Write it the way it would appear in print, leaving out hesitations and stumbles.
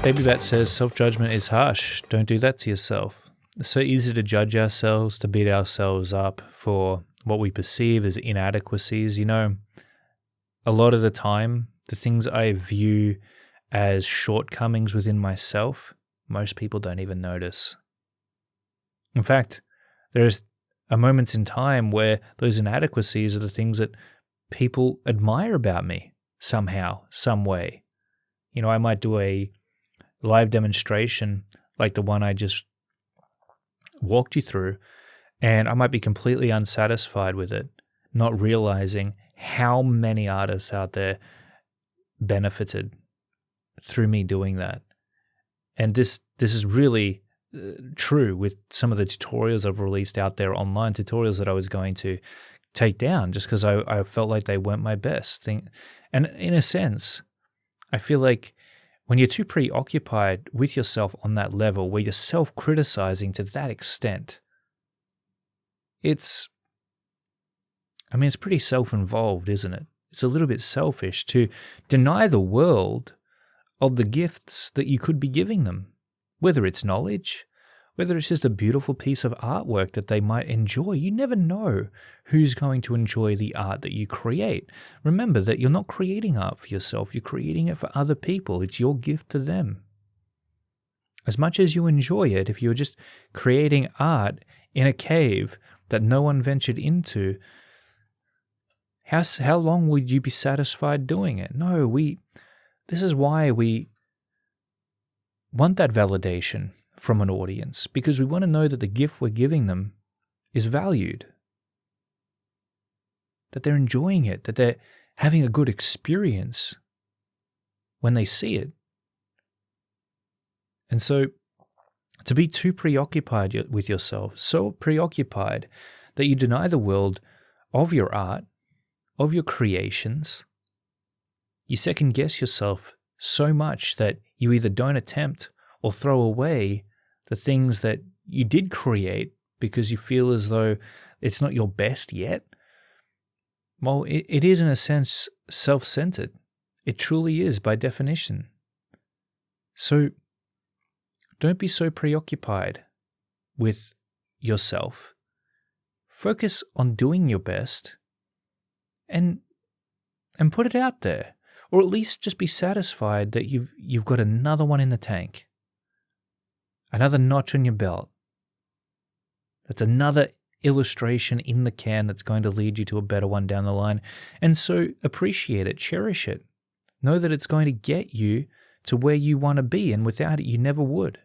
Baby Bat says self-judgment is harsh. Don't do that to yourself. It's so easy to judge ourselves, to beat ourselves up for what we perceive as inadequacies. You know, a lot of the time, the things I view as shortcomings within myself, most people don't even notice. In fact, there's a moment in time where those inadequacies are the things that people admire about me somehow, some way. You know, I might do a live demonstration like the one I just walked you through, and I might be completely unsatisfied with it, not realizing how many artists out there benefited through me doing that. And this is really true with some of the tutorials I've released out there online, tutorials that I was going to take down just because I felt like they weren't my best thing. And in a sense, I feel like when you're too preoccupied with yourself on that level, where you're self-criticizing to that extent, it's pretty self-involved, isn't it? It's a little bit selfish to deny the world of the gifts that you could be giving them, whether it's knowledge, whether it's just a beautiful piece of artwork that they might enjoy. You never know who's going to enjoy the art that you create. Remember that you're not creating art for yourself, you're creating it for other people. It's your gift to them. As much as you enjoy it, if you're just creating art in a cave that no one ventured into, how long would you be satisfied doing it? No, this is why we want that validation from an audience, because we want to know that the gift we're giving them is valued, that they're enjoying it, that they're having a good experience when they see it. And so to be too preoccupied with yourself, so preoccupied that you deny the world of your art, of your creations, you second guess yourself so much that you either don't attempt or throw away the things that you did create because you feel as though it's not your best yet. Well, it is in a sense self-centered. It truly is by definition. So don't be so preoccupied with yourself. Focus on doing your best and put it out there. Or at least just be satisfied that you've got another one in the tank. Another notch on your belt. That's another illustration in the can that's going to lead you to a better one down the line. And so appreciate it, cherish it. Know that it's going to get you to where you want to be, and without it, you never would.